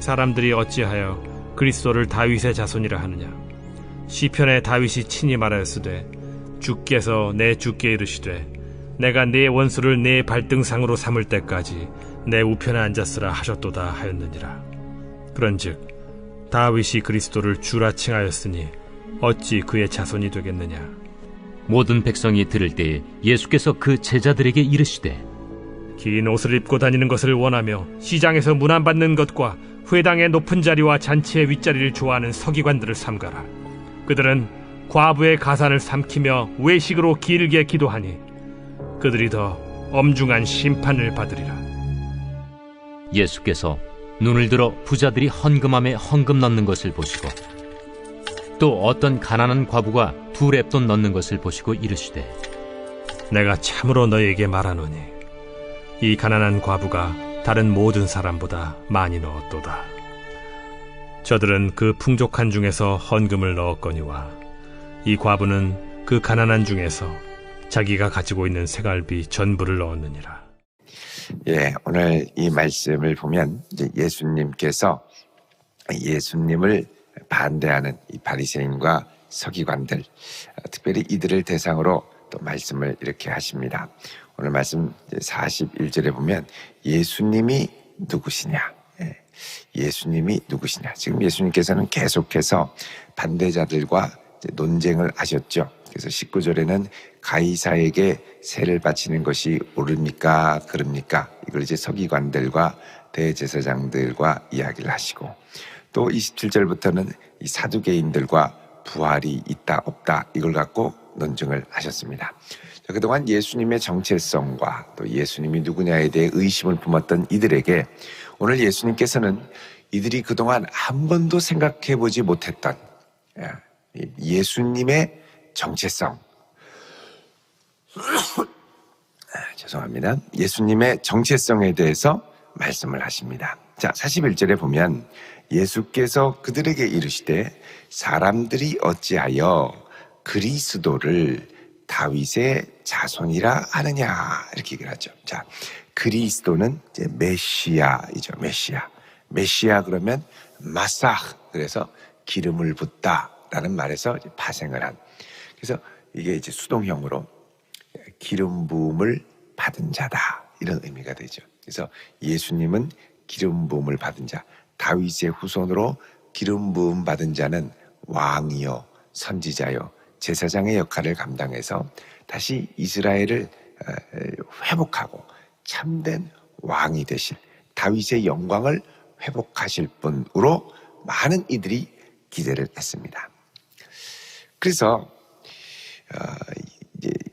사람들이 어찌하여 그리스도를 다윗의 자손이라 하느냐. 시편에 다윗이 친히 말하였으되 주께서 내 주께 이르시되 내가 네 원수를 네 발등상으로 삼을 때까지 내 우편에 앉았으라 하셨도다 하였느니라. 그런즉 다윗이 그리스도를 주라 칭하였으니 어찌 그의 자손이 되겠느냐. 모든 백성이 들을 때에 예수께서 그 제자들에게 이르시되 긴 옷을 입고 다니는 것을 원하며 시장에서 문안받는 것과 회당의 높은 자리와 잔치의 윗자리를 좋아하는 서기관들을 삼가라. 그들은 과부의 가산을 삼키며 외식으로 길게 기도하니 그들이 더 엄중한 심판을 받으리라. 예수께서 눈을 들어 부자들이 헌금함에 헌금 넣는 것을 보시고 또 어떤 가난한 과부가 2렙돈 넣는 것을 보시고 이르시되 내가 참으로 너에게 말하노니 이 가난한 과부가 다른 모든 사람보다 많이 넣었도다. 저들은 그 풍족한 중에서 헌금을 넣었거니와 이 과부는 그 가난한 중에서 자기가 가지고 있는 생활비 전부를 넣었느니라. 오늘 이 말씀을 보면 이제 예수님을 반대하는 이 바리새인과 서기관들, 특별히 이들을 대상으로 또 말씀을 이렇게 하십니다. 오늘 말씀 41절에 보면 예수님이 누구시냐? 예수님이 누구시냐? 지금 예수님께서는 계속해서 반대자들과 논쟁을 하셨죠. 그래서 19절에는 가이사에게 세를 바치는 것이 옳습니까? 그럽니까? 이걸 이제 서기관들과 대제사장들과 이야기를 하시고 또 27절부터는 이 사두개인들과 부활이 있다 없다 이걸 갖고 논증을 하셨습니다. 그동안 예수님의 정체성과 또 예수님이 누구냐에 대해 의심을 품었던 이들에게 오늘 예수님께서는 이들이 그동안 한 번도 생각해 보지 못했던 예수님의 정체성, 죄송합니다. 예수님의 정체성에 대해서 말씀을 하십니다. 자, 41절에 보면 예수께서 그들에게 이르시되 사람들이 어찌하여 그리스도를 다윗의 자손이라 하느냐 이렇게 얘기를 하죠. 자, 그리스도는 이제 메시아이죠. 메시아 그러면 마사흐, 그래서 기름을 붓다라는 말에서 이제 파생을 한. 그래서 이게 이제 수동형으로 기름 부음을 받은 자다 이런 의미가 되죠. 그래서 예수님은 기름 부음을 받은 자, 다윗의 후손으로 기름 부음 받은 자는 왕이요 선지자요 제사장의 역할을 감당해서 다시 이스라엘을 회복하고 참된 왕이 되실 다윗의 영광을 회복하실 분으로 많은 이들이 기대를 했습니다. 그래서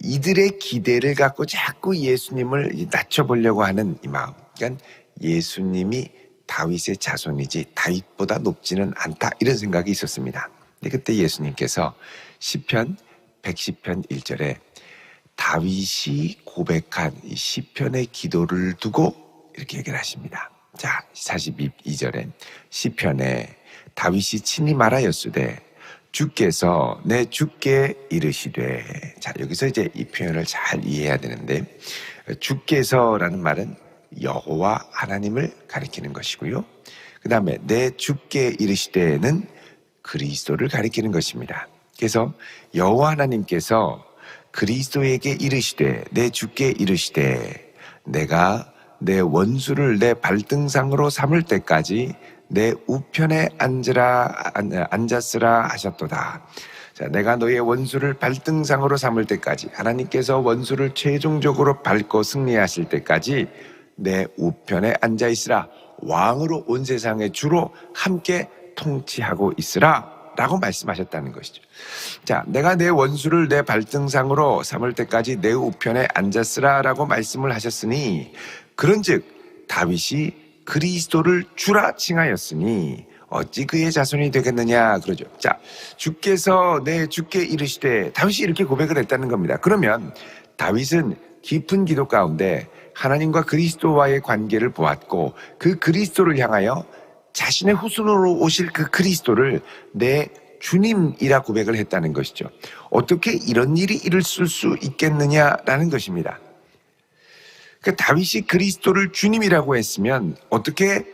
이들의 기대를 갖고 자꾸 예수님을 낮춰보려고 하는 이 마음, 그러니까 예수님이 다윗의 자손이지 다윗보다 높지는 않다 이런 생각이 있었습니다. 근데 그때 예수님께서 시편 110편 1절에 다윗이 고백한 이 시편의 기도를 두고 이렇게 얘기를 하십니다. 자, 42절에 시편에 다윗이 친히 말하였으되 주께서 내 주께 이르시되. 자, 여기서 이제 이 표현을 잘 이해해야 되는데 주께서라는 말은 여호와 하나님을 가리키는 것이고요. 그 다음에 내 주께 이르시되는 그리스도를 가리키는 것입니다. 그래서 여호와 하나님께서 그리스도에게 이르시되 내 주께 이르시되 내가 내 원수를 내 발등상으로 삼을 때까지 내 우편에 앉았으라 하셨도다. 자, 내가 너의 원수를 발등상으로 삼을 때까지, 하나님께서 원수를 최종적으로 밟고 승리하실 때까지 내 우편에 앉아 있으라. 왕으로 온 세상의 주로 함께 통치하고 있으라 라고 말씀하셨다는 것이죠. 자, 내가 내 원수를 내 발등상으로 삼을 때까지 내 우편에 앉았으라 라고 말씀을 하셨으니 그런즉 다윗이 그리스도를 주라 칭하였으니 어찌 그의 자손이 되겠느냐 그러죠. 자, 주께서 내 주께 이르시되, 다윗이 이렇게 고백을 했다는 겁니다. 그러면 다윗은 깊은 기도 가운데 하나님과 그리스도와의 관계를 보았고 그 그리스도를 향하여 자신의 후손으로 오실 그 그리스도를 내 주님이라 고백을 했다는 것이죠. 어떻게 이런 일이 있을 수 있겠느냐라는 것입니다. 그러니까 다윗이 그리스도를 주님이라고 했으면 어떻게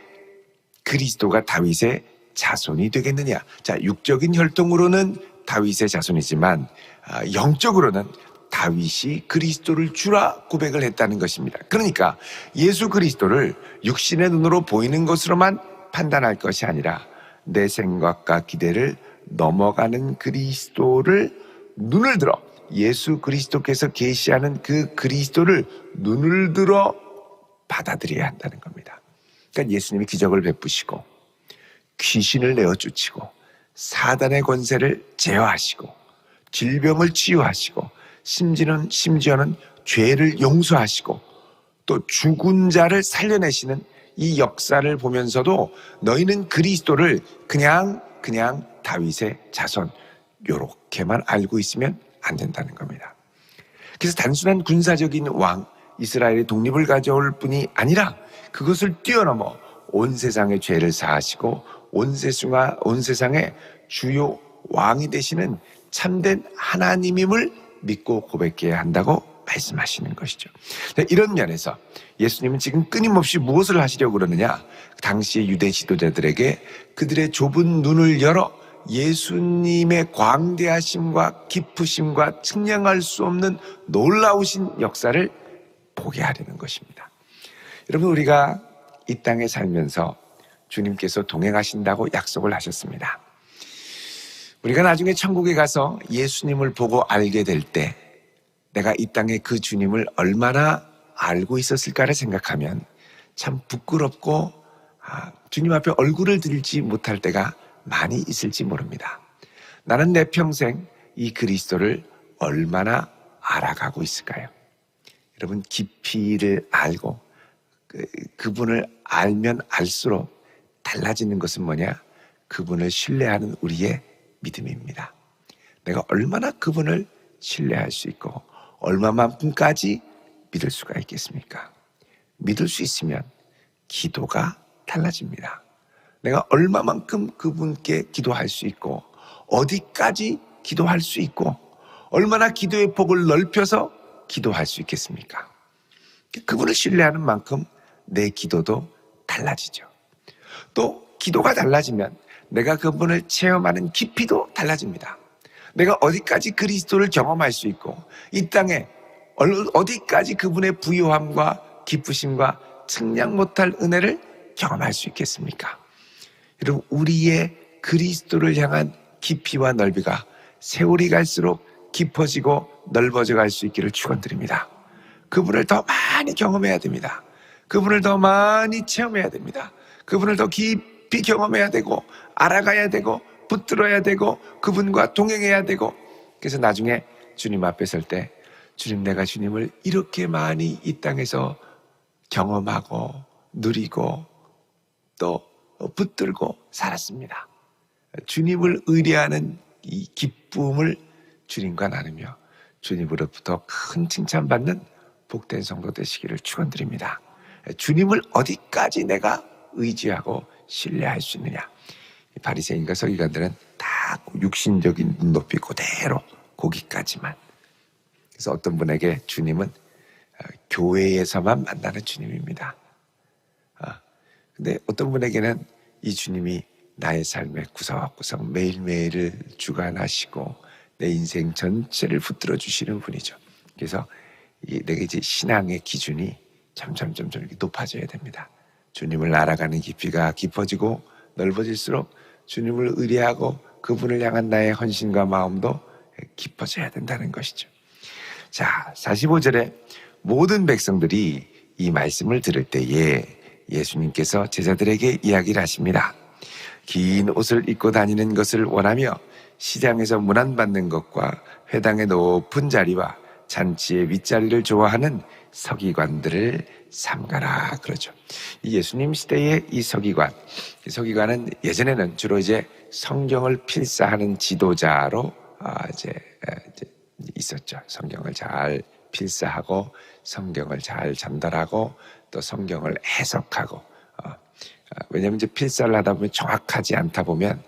그리스도가 다윗의 자손이 되겠느냐? 자, 육적인 혈통으로는 다윗의 자손이지만 영적으로는 다윗이 그리스도를 주라 고백을 했다는 것입니다. 그러니까 예수 그리스도를 육신의 눈으로 보이는 것으로만 판단할 것이 아니라 내 생각과 기대를 넘어가는 그리스도를 눈을 들어, 예수 그리스도께서 계시하는 그 그리스도를 눈을 들어 받아들여야 한다는 겁니다. 그러니까 예수님이 기적을 베푸시고 귀신을 내어쫓히고 사단의 권세를 제어하시고 질병을 치유하시고 심지어는 죄를 용서하시고 또 죽은 자를 살려내시는 이 역사를 보면서도 너희는 그리스도를 그냥 다윗의 자손 요렇게만 알고 있으면 안 된다는 겁니다. 그래서 단순한 군사적인 왕 이스라엘의 독립을 가져올 뿐이 아니라 그것을 뛰어넘어 온 세상의 죄를 사하시고 온 세상의 주요 왕이 되시는 참된 하나님임을 믿고 고백해야 한다고 말씀하시는 것이죠. 이런 면에서 예수님은 지금 끊임없이 무엇을 하시려고 그러느냐? 당시의 유대 지도자들에게 그들의 좁은 눈을 열어 예수님의 광대하심과 기쁘심과 측량할 수 없는 놀라우신 역사를 보게 하려는 것입니다. 여러분, 우리가 이 땅에 살면서 주님께서 동행하신다고 약속을 하셨습니다. 우리가 나중에 천국에 가서 예수님을 보고 알게 될 때 내가 이 땅에 그 주님을 얼마나 알고 있었을까를 생각하면 참 부끄럽고 주님 앞에 얼굴을 들지 못할 때가 많이 있을지 모릅니다. 나는 내 평생 이 그리스도를 얼마나 알아가고 있을까요? 여러분, 깊이를 알고 그분을 알면 알수록 달라지는 것은 뭐냐? 그분을 신뢰하는 우리의 믿음입니다. 내가 얼마나 그분을 신뢰할 수 있고 얼마만큼까지 믿을 수가 있겠습니까? 믿을 수 있으면 기도가 달라집니다. 내가 얼마만큼 그분께 기도할 수 있고 어디까지 기도할 수 있고 얼마나 기도의 폭을 넓혀서 기도할 수 있겠습니까? 그분을 신뢰하는 만큼 내 기도도 달라지죠. 또 기도가 달라지면 내가 그분을 체험하는 깊이도 달라집니다. 내가 어디까지 그리스도를 경험할 수 있고 이 땅에 어디까지 그분의 부요함과 기쁘심과 측량 못할 은혜를 경험할 수 있겠습니까? 여러분, 우리의 그리스도를 향한 깊이와 넓이가 세월이 갈수록 깊어지고 넓어져 갈 수 있기를 축원드립니다. 그분을 더 많이 경험해야 됩니다. 그분을 더 많이 체험해야 됩니다. 그분을 더 깊이 경험해야 되고 알아가야 되고 붙들어야 되고 그분과 동행해야 되고, 그래서 나중에 주님 앞에 설 때 주님, 내가 주님을 이렇게 많이 이 땅에서 경험하고 누리고 또 붙들고 살았습니다. 주님을 의뢰하는 이 기쁨을 주님과 나누며 주님으로부터 큰 칭찬받는 복된 성도 되시기를 축원드립니다. 주님을 어디까지 내가 의지하고 신뢰할 수 있느냐? 바리새인과 서기관들은 다 육신적인 눈높이 그대로 거기까지만. 그래서 어떤 분에게 주님은 교회에서만 만나는 주님입니다. 근데 어떤 분에게는 이 주님이 나의 삶의 구석구석 매일매일을 주관하시고 내 인생 전체를 붙들어 주시는 분이죠. 그래서 내가 이제 신앙의 기준이 점점 이렇게 높아져야 됩니다. 주님을 알아가는 깊이가 깊어지고 넓어질수록 주님을 의뢰하고 그분을 향한 나의 헌신과 마음도 깊어져야 된다는 것이죠. 자, 45절에 모든 백성들이 이 말씀을 들을 때에 예수님께서 제자들에게 이야기를 하십니다. 긴 옷을 입고 다니는 것을 원하며 시장에서 문안받는 것과 회당의 높은 자리와 잔치의 윗자리를 좋아하는 서기관들을 삼가라 그러죠. 이 예수님 시대의 이 서기관은 예전에는 주로 이제 성경을 필사하는 지도자로 이제 있었죠. 성경을 잘 필사하고 성경을 잘 전달하고 또 성경을 해석하고 왜냐하면 이제 필사를 하다 보면 정확하지 않다 보면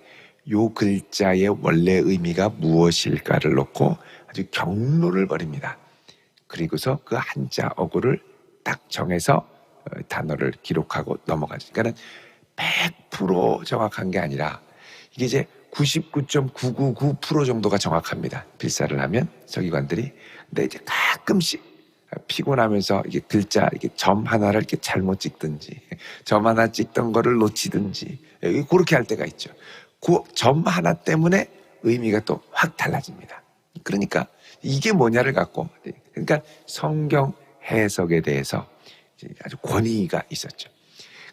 요 글자의 원래 의미가 무엇일까를 놓고 아주 경로를 벌입니다. 그리고서 그 한자 어구를 딱 정해서 단어를 기록하고 넘어가죠. 그러니까 100% 정확한 게 아니라 이게 이제 99.999% 정도가 정확합니다. 필사를 하면 서기관들이. 근데 이제 가끔씩 피곤하면서 이게 글자 이게 점 하나를 이렇게 잘못 찍든지 점 하나 찍던 거를 놓치든지 그렇게 할 때가 있죠. 그 점 하나 때문에 의미가 또 확 달라집니다. 그러니까 이게 뭐냐를 갖고, 그러니까 성경 해석에 대해서 아주 권위가 있었죠.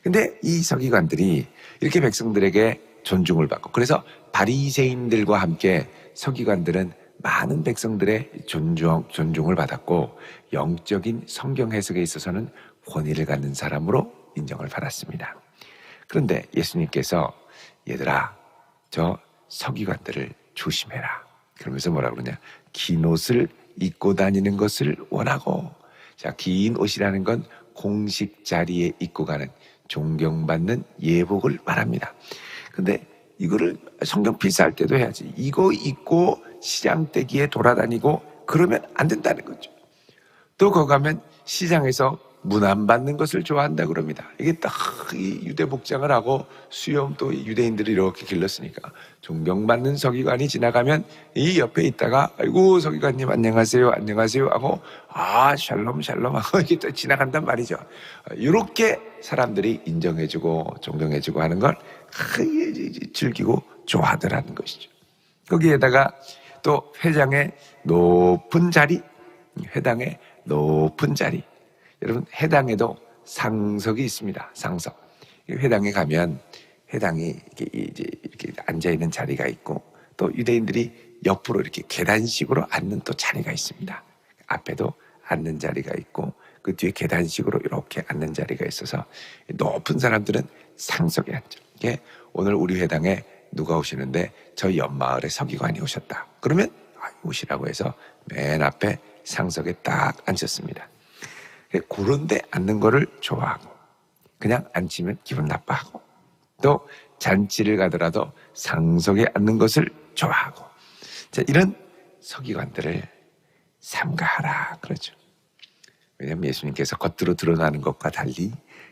근데 이 서기관들이 이렇게 백성들에게 존중을 받고, 그래서 바리새인들과 함께 서기관들은 많은 백성들의 존중을 받았고, 영적인 성경 해석에 있어서는 권위를 갖는 사람으로 인정을 받았습니다. 그런데 예수님께서 얘들아, 저 서기관들을 조심해라. 그러면서 뭐라 그러냐? 긴 옷을 입고 다니는 것을 원하고, 자, 긴 옷이라는 건 공식 자리에 입고 가는 존경받는 예복을 말합니다. 근데 이거를 성경 필사할 때도 해야지. 이거 입고 시장대기에 돌아다니고 그러면 안 된다는 거죠. 또 거기 가면 시장에서 문 안 받는 것을 좋아한다 그럽니다. 이게 딱 이 유대 복장을 하고 수염 또 유대인들이 이렇게 길렀으니까 존경받는 서기관이 지나가면 이 옆에 있다가 아이고 서기관님 안녕하세요 안녕하세요 하고 샬롬 샬롬 하고 이렇게 또 지나간단 말이죠. 이렇게 사람들이 인정해주고 존경해주고 하는 걸 즐기고 좋아하더라는 것이죠. 거기에다가 또 회당의 높은 자리, 여러분 회당에도 상석이 있습니다. 상석. 회당에 가면 회당이 이렇게 앉아 있는 자리가 있고, 또 유대인들이 옆으로 이렇게 계단식으로 앉는 또 자리가 있습니다. 앞에도 앉는 자리가 있고 그 뒤에 계단식으로 이렇게 앉는 자리가 있어서 높은 사람들은 상석에 앉죠. 오늘 우리 회당에 누가 오시는데 저 옆마을의 서기관이 오셨다. 그러면 오시라고 해서 맨 앞에 상석에 딱 앉혔습니다. 그런 데 앉는 거를 좋아하고, 그냥 앉히면 기분 나빠하고, 또 잔치를 가더라도 상석에 앉는 것을 좋아하고, 자, 이런 서기관들을 삼가하라 그러죠. 왜냐하면 예수님께서 겉으로 드러나는 것과 달리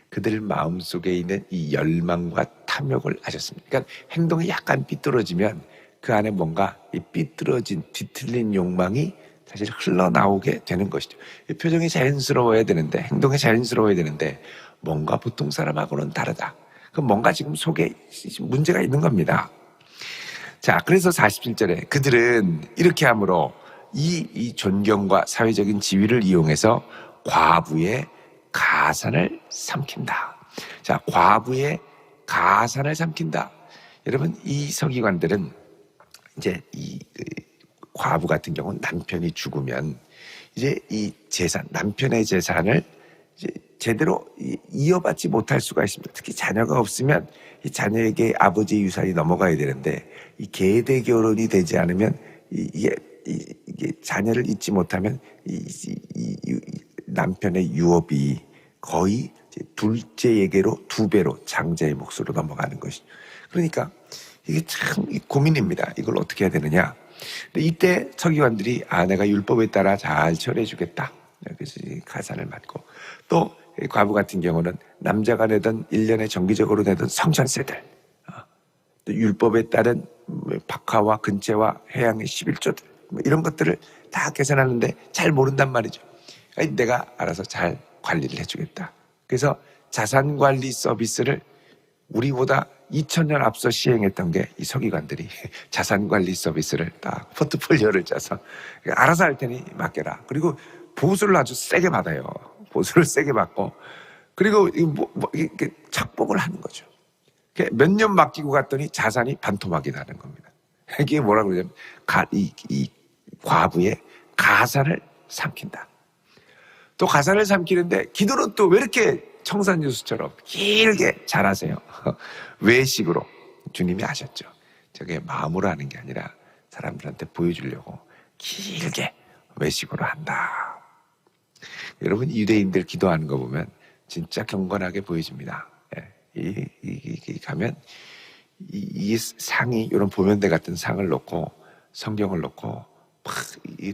그들 마음속에 있는 이 열망과 탐욕을 아셨습니다. 그러니까 행동이 약간 삐뚤어지면 그 안에 뭔가 이 삐뚤어진 뒤틀린 욕망이 사실 흘러나오게 되는 것이죠. 표정이 자연스러워야 되는데, 행동이 자연스러워야 되는데 뭔가 보통 사람하고는 다르다. 그럼 뭔가 지금 속에 문제가 있는 겁니다. 자, 그래서 47절에 그들은 이렇게 함으로 이 존경과 사회적인 지위를 이용해서 과부의 가산을 삼킨다. 자, 과부의 가산을 삼킨다. 여러분, 이 서기관들은 이제 이 과부 같은 경우는 남편이 죽으면 이제 이 재산, 남편의 재산을 이제 제대로 이어받지 못할 수가 있습니다. 특히 자녀가 없으면 이 자녀에게 아버지의 유산이 넘어가야 되는데, 이 계대 결혼이 되지 않으면 이게 자녀를 잊지 못하면 이 남편의 유업이 거의 둘째에게로 2배로 장자의 몫으로 넘어가는 것이죠. 그러니까 이게 참 고민입니다. 이걸 어떻게 해야 되느냐. 근데 이때 서기관들이 내가 율법에 따라 잘 처리해주겠다. 그래서 가산을 받고, 또 과부 같은 경우는 남자가 내던 1년에 정기적으로 내던 성전세들, 또 율법에 따른 박하와 근채와 해양의 11조들 이런 것들을 다 계산하는데 잘 모른단 말이죠. 내가 알아서 잘 관리를 해주겠다. 그래서 자산관리 서비스를 우리보다 2000년 앞서 시행했던 게 이 서기관들이 자산관리 서비스를 딱 포트폴리오를 짜서 알아서 할 테니 맡겨라. 그리고 보수를 아주 세게 받아요. 보수를 세게 받고, 그리고 이렇게 착복을 하는 거죠. 몇 년 맡기고 갔더니 자산이 반토막이 나는 겁니다. 이게 뭐라고 그러냐면 이 과부의 가산을 삼킨다. 또 가산을 삼키는데 기도는 또 왜 이렇게 청산유수처럼 길게 잘하세요? 외식으로. 주님이 아셨죠. 저게 마음으로 하는 게 아니라 사람들한테 보여주려고 길게 외식으로 한다. 여러분, 유대인들 기도하는 거 보면 진짜 경건하게 보여집니다. 이 가면 이 상이, 이런 보면대 같은 상을 놓고 성경을 놓고 막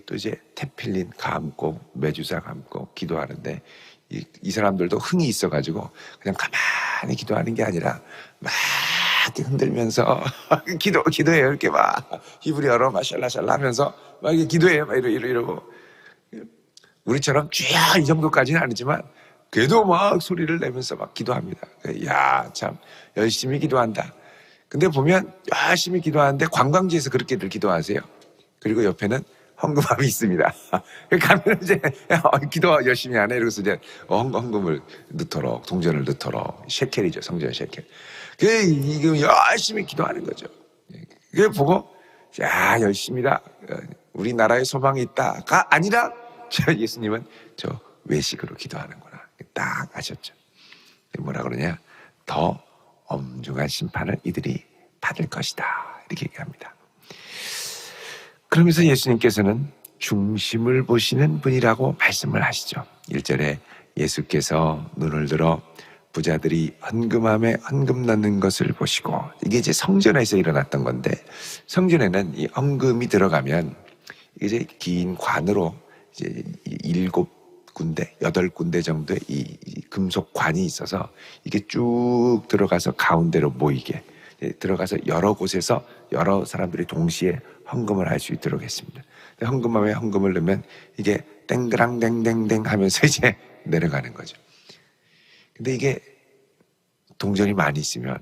또 이제 테필린 감고 메주사 감고 기도하는데 이 사람들도 흥이 있어가지고 그냥 가만히 가만히 기도하는 게 아니라 막 이렇게 흔들면서 기도해요. 이렇게 막 히브리 어로 막 샬라샬라 하면서 막 이렇게 기도해요. 막 이러고. 우리처럼 쥐야 이 정도까지는 아니지만 그래도 막 소리를 내면서 막 기도합니다. 야, 참 열심히 기도한다. 근데 보면 열심히 기도하는데 관광지에서 그렇게들 기도하세요. 그리고 옆에는 헌금함이 있습니다. 가면 이제 기도 열심히 하네. 이러고서 이제 헌금을 넣도록, 동전을 넣도록, 셰켈이죠. 성전 셰켈. 이거 열심히 기도하는 거죠. 그게 보고 야, 열심히다. 우리나라에 소망이 있다가 아니라 예수님은 저 외식으로 기도하는구나. 딱 아셨죠. 뭐라 그러냐. 더 엄중한 심판을 이들이 받을 것이다. 이렇게 얘기합니다. 그러면서 예수님께서는 중심을 보시는 분이라고 말씀을 하시죠. 1절에 예수께서 눈을 들어 부자들이 헌금함에 헌금 넣는 것을 보시고, 이게 이제 성전에서 일어났던 건데, 성전에는 이 헌금이 들어가면 이제 긴 관으로 이제 7군데, 8군데 정도의 이 금속 관이 있어서 이게 쭉 들어가서 가운데로 모이게 들어가서 여러 곳에서 여러 사람들이 동시에 헌금을 할 수 있도록 했습니다. 헌금함에 헌금을 넣으면 이게 땡그랑땡땡땡 하면서 이제 내려가는 거죠. 근데 이게 동전이 많이 있으면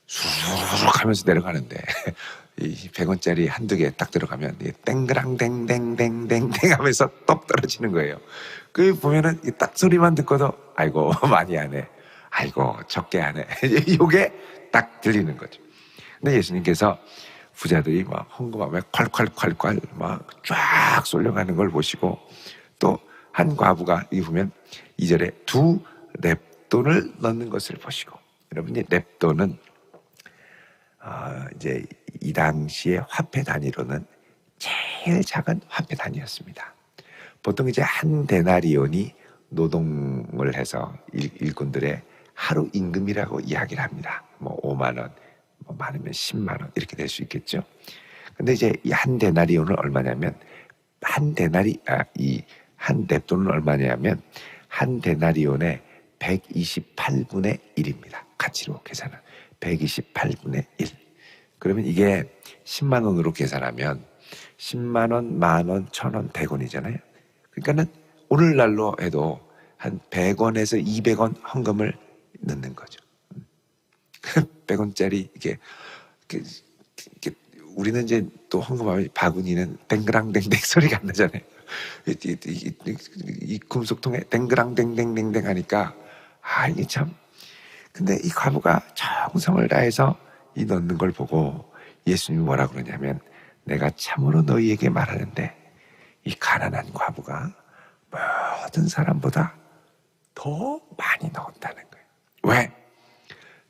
수룩 하면서 내려가는데 이 100원짜리 한두 개 딱 들어가면 땡그랑땡땡땡땡땡 하면서 똑 떨어지는 거예요. 그 보면은 딱 소리만 듣고도 아이고 많이 하네, 아이고 적게 하네, 이게 딱 들리는 거죠. 근데 예수님께서 부자들이 막 헌금함에 콸콸콸콸 막 쫙 쏠려가는 걸 보시고, 또 한 과부가 이 보면 2절에 2 렙돈을 넣는 것을 보시고, 여러분 이 렙돈은 이제 이 당시의 화폐 단위로는 제일 작은 화폐 단위였습니다. 보통 이제 한 데나리온이 노동을 해서 일꾼들의 하루 임금이라고 이야기를 합니다. 뭐 5만 원, 뭐 많으면 10만 원 이렇게 될 수 있겠죠. 근데 이제 이 한 데나리온은 얼마냐면 이 한 렙돈은 얼마냐면 한 데나리온의 128분의 1입니다. 가치로 계산은 128분의 1. 그러면 이게 10만 원으로 계산하면 10만 원, 만 원, 1,000원, 100원이잖아요. 그러니까는 오늘날로 해도 한 100원에서 200원 헌금을 넣는 거죠. 100원짜리 이게 우리는 이제 또 헌금하면 바구니는 땡그랑땡땡 소리가 안 나잖아요. 이 금속통에 땡그랑땡땡땡땡 하니까 이게 참. 근데 이 과부가 정성을 다해서 이 넣는 걸 보고 예수님이 뭐라 그러냐면, 내가 참으로 너희에게 말하는데 이 가난한 과부가 모든 사람보다 더 많이 넣었다는 거예요. 왜?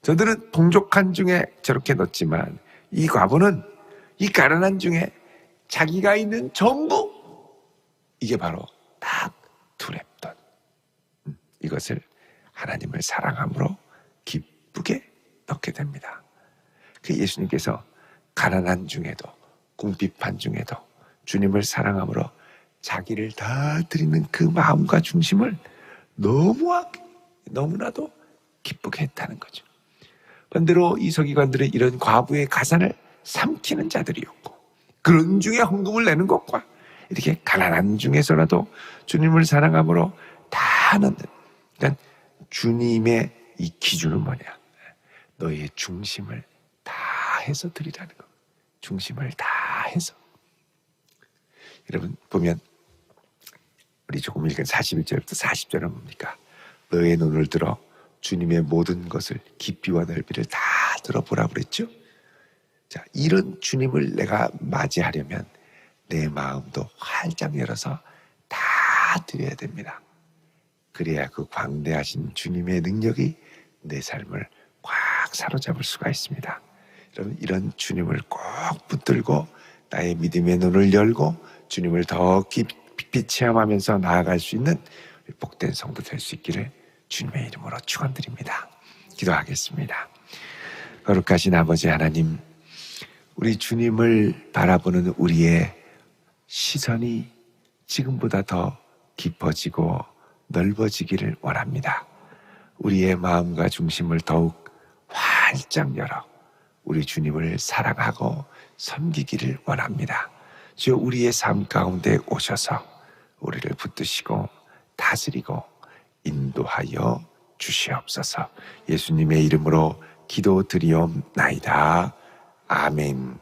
저들은 동족한 중에 저렇게 넣었지만 이 과부는 이 가난한 중에 자기가 있는 전부, 이게 바로 딱 2 렙돈. 이것을 하나님을 사랑함으로 기쁘게 넣게 됩니다. 그 예수님께서 가난한 중에도, 궁핍한 중에도 주님을 사랑함으로 자기를 다 드리는 그 마음과 중심을 너무나도 기쁘게 했다는 거죠. 반대로 이 서기관들은 이런 과부의 가산을 삼키는 자들이었고, 그런 중에 헌금을 내는 것과 이렇게 가난한 중에서라도 주님을 사랑함으로 다 넣는, 그러니까 주님의 이 기준은 뭐냐? 너의 중심을 다 해서 드리라는 거. 중심을 다 해서. 여러분 보면 우리 조금 읽은 41절부터 40절은 뭡니까? 너의 눈을 들어 주님의 모든 것을 깊이와 넓이를 다 들어보라 그랬죠? 자, 이런 주님을 내가 맞이하려면 내 마음도 활짝 열어서 다 드려야 됩니다. 그래야 그 광대하신 주님의 능력이 내 삶을 꽉 사로잡을 수가 있습니다. 여러분, 이런 주님을 꼭 붙들고 나의 믿음의 눈을 열고 주님을 더 깊이 체험하면서 나아갈 수 있는 복된 성도 될 수 있기를 주님의 이름으로 축원드립니다. 기도하겠습니다. 거룩하신 아버지 하나님, 우리 주님을 바라보는 우리의 시선이 지금보다 더 깊어지고 넓어지기를 원합니다. 우리의 마음과 중심을 더욱 활짝 열어 우리 주님을 사랑하고 섬기기를 원합니다. 주여, 우리의 삶 가운데 오셔서 우리를 붙드시고 다스리고 인도하여 주시옵소서. 예수님의 이름으로 기도드리옵나이다. 아멘.